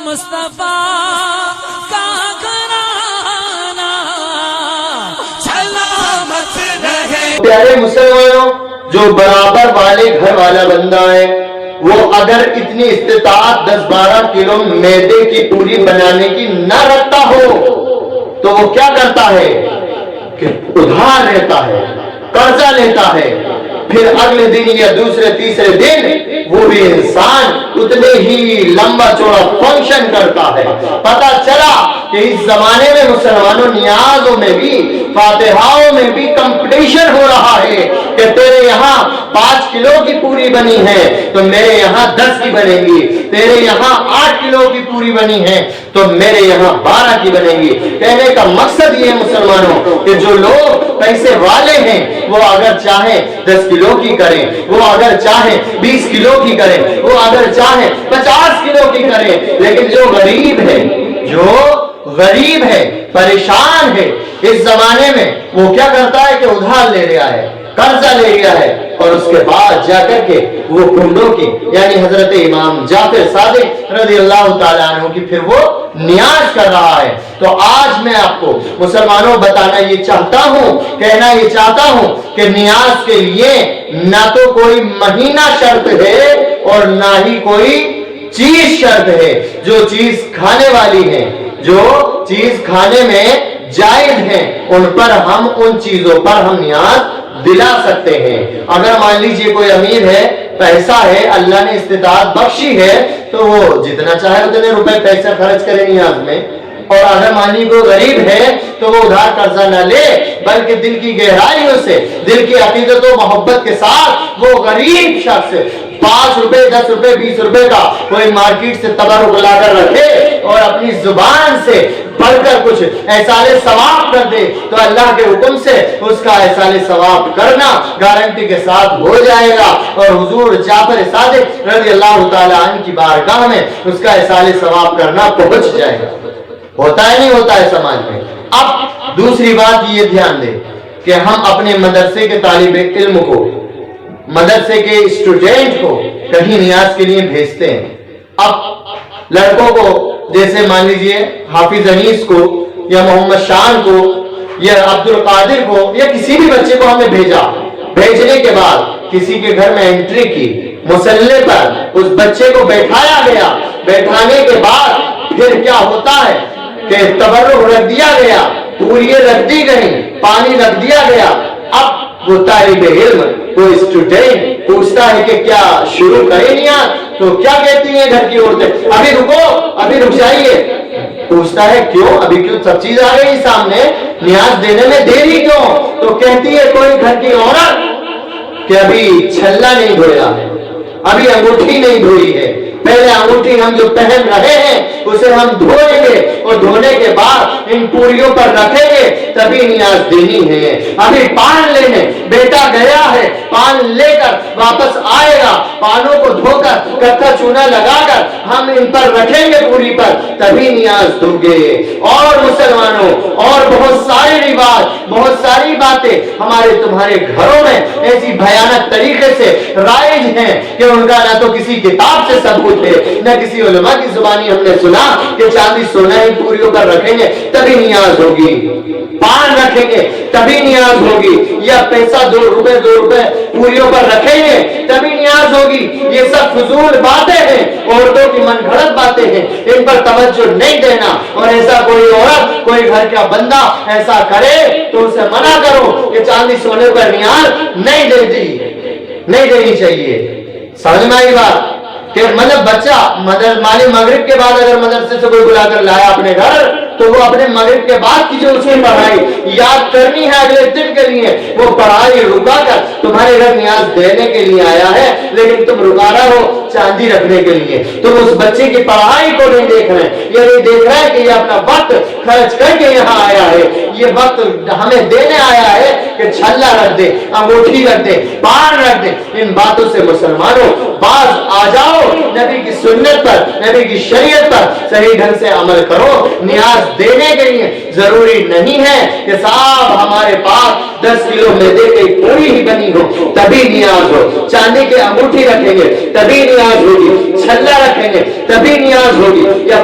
مصطفیٰ کا گھرانہ سلامت رہے۔ پیارے مسلمانوں، جو برابر والے گھر والا بندہ ہے وہ اگر اتنی استطاعت 10-12 کلو میدے کی پوری بنانے کی نہ رکھتا ہو تو وہ کیا کرتا ہے کہ ادھار لیتا ہے، قرضہ لیتا ہے، پھر اگلے دن یا دوسرے تیسرے دن وہ بھی انسان اتنے ہی لمبا چوڑا فنکشن کرتا ہے۔ پتہ چلا کہ اس زمانے میں مسلمانوں نیازوں میں بھی، فاتحاؤں میں بھی کمپٹیشن ہو رہا ہے کہ تیرے یہاں 5 کلو کی پوری بنی ہے تو میرے یہاں 10 کی بنے گی، تیرے یہاں 8 کلو کی پوری بنی ہے تو میرے یہاں 12 کی بنے گی۔ کہنے کا مقصد یہ ہے مسلمانوں کہ جو لوگ پیسے والے ہیں وہ اگر چاہیں 10 کلو کی کریں، وہ اگر چاہیں 20 کلو کی کریں، وہ اگر چاہیں 50 کلو کی کریں، لیکن جو غریب ہے، پریشان ہے اس زمانے میں، وہ کیا کرتا ہے کہ ادھار لے رہا ہے، قرضہ لے رہا ہے، اور اس کے بعد جا کر کے وہ کنڈوں کی یعنی حضرت امام جعفر صادق رضی اللہ تعالیٰ عنہ کی پھر وہ نیاز کر رہا ہے۔ تو آج میں آپ کو مسلمانوں بتانا یہ چاہتا ہوں، کہنا یہ چاہتا ہوں کہ نیاز کے لیے نہ تو کوئی مہینہ شرط ہے اور نہ ہی کوئی چیز شرط ہے۔ جو چیز کھانے والی ہے، جو چیز کھانے میں جائز ہیں، ان چیزوں پر ہم نیاز دلا سکتے ہیں۔ اگر مان لیجئے کوئی امیر ہے، پیسہ ہے، اللہ نے استطاعت بخشی ہے تو وہ جتنا چاہے اتنے روپے پیسہ خرچ کرے نیاز میں، اور اگر مان لیجیے کوئی غریب ہے تو وہ ادھار قرضہ نہ لے بلکہ دل کی گہرائیوں سے، دل کی عقیدت و محبت کے ساتھ وہ غریب شخص 5 روپے 10 روپے 20 روپے کا کوئی مارکیٹ سے تبرک لا کر رکھے اور اپنی زبان سے پڑھ کر کچھ احصال ثواب کر دے تو اللہ کے حکم سے اس کا احصال ثواب کرنا گارنٹی کے ساتھ ہو جائے گا، اور حضور جعفر صادق رضی اللہ تعالیٰ عنہ کی بارگاہ میں اس کا احصال ثواب کرنا پہنچ جائے گا۔ ہوتا ہے نہیں ہوتا ہے سماج میں۔ اب دوسری بات یہ دھیان دیں کہ ہم اپنے مدرسے کے طالب علم کو، مدرسے کے اسٹوڈنٹ کو کہیں نیاز کے لیے بھیجتے ہیں۔ اب لڑکوں کو جیسے مان لیجئے حافظ انیس کو یا محمد شان کو یا عبد القادر کو یا کسی بھی بچے کو ہم نے بھیجا، بھیجنے کے بعد کسی کے گھر میں انٹری کی، مصلے پر اس بچے کو بیٹھایا گیا، بیٹھانے کے بعد پھر کیا ہوتا ہے کہ تبرک رکھ دیا گیا، پوریاں رکھ دی گئی، پانی رکھ دیا گیا۔ اب وہ طالب علم، وہ اسٹوڈنٹ پوچھتا ہے کہ کیا شروع کریں نیاز؟ تو کیا کہتی ہیں گھر کی عورتیں؟ ابھی رکو، ابھی رک جائیے۔ پوچھتا ہے کیوں؟ ابھی کیوں؟ سب چیز آ گئی سامنے، نیاز دینے میں دیری کیوں؟ تو کہتی ہے کوئی گھر کی عورت کہ ابھی چھلا نہیں دھویا ہے، ابھی انگوٹھی نہیں دھوئی ہے، پہلے انگوٹھی ہم جو پہن رہے ہیں اسے ہم دھوئیں گے اور دھونے کے بعد ان پوریوں پر رکھیں گے تبھی نیاز دینی ہے۔ ابھی پان لینے بیٹا گیا ہے، پان لے کر واپس آئے گا، پانوں کو دھو کر کتھا چونا لگا کر ہم ان پر رکھیں گے پوری پر تبھی نیاز دو گے۔ اور مسلمانوں اور بہت سارے رواج، بہت ساری باتیں ہمارے تمہارے گھروں میں ایسی بھیانک طریقے سے رائج ہیں کہ ان کا نہ تو کسی کتاب سے ثبوت ہے نہ کسی علماء کی زبانی ہم نے سنا کہ چاندی سونا ہی پوریوں پر رکھیں گے تبھی نیاز ہوگی، پان رکھیں گے تبھی نیاز ہوگی، یا پیسہ 2 روپے پوریوں پر رکھیں گے تبھی نیاز ہوگی۔ یہ سب فضول باتیں ہیں، عورتوں کی من گھڑت باتیں ہیں، ان پر توجہ نہیں دینا۔ اور ایسا کوئی عورت، کوئی گھر کا بندہ ایسا کرے تو اسے منع کرو کہ چاندی سونے پر نیاز نہیں دینی چاہیے۔ سمجھ میں آئی بات کہ مطلب بچہ مالی مغرب کے بعد اگر مدرسے سے کوئی بلا کر لایا اپنے گھر تو وہ اپنے مغرب کے بعد کی جو اسے پڑھائی یاد کرنی ہے اگلے دن کے لیے، وہ پڑھائی رکا کر تمہارے گھر نیاز دینے کے لیے آیا ہے، لیکن تم رکا رہے ہو چاندی رکھنے کے لیے۔ تم اس بچے کی پڑھائی کو نہیں دیکھ رہے، یہ نہیں دیکھ رہے کہ یہ اپنا وقت خرچ کر کے یہاں آیا ہے، یہ وقت ہمیں دینے آیا ہے کہ چھلا رکھ دے، انگوٹھی رکھ دے، پان رکھ دے۔ ان باتوں سے مسلمانوں باز آ جاؤ، نبی کی سنت پر، نبی کی شریعت پر صحیح ڈھنگ سے عمل کرو۔ نیاز دینے کے لیے ضروری نہیں ہے کہ صاحب ہمارے پاس 10 کلو میدے کی پوری ہی بنی ہو تبھی نیاز ہو، چاندی کے انگوٹھی رکھیں گے تبھی نیاز ہوگی، چھلا رکھیں گے تبھی نیاز ہوگی، یا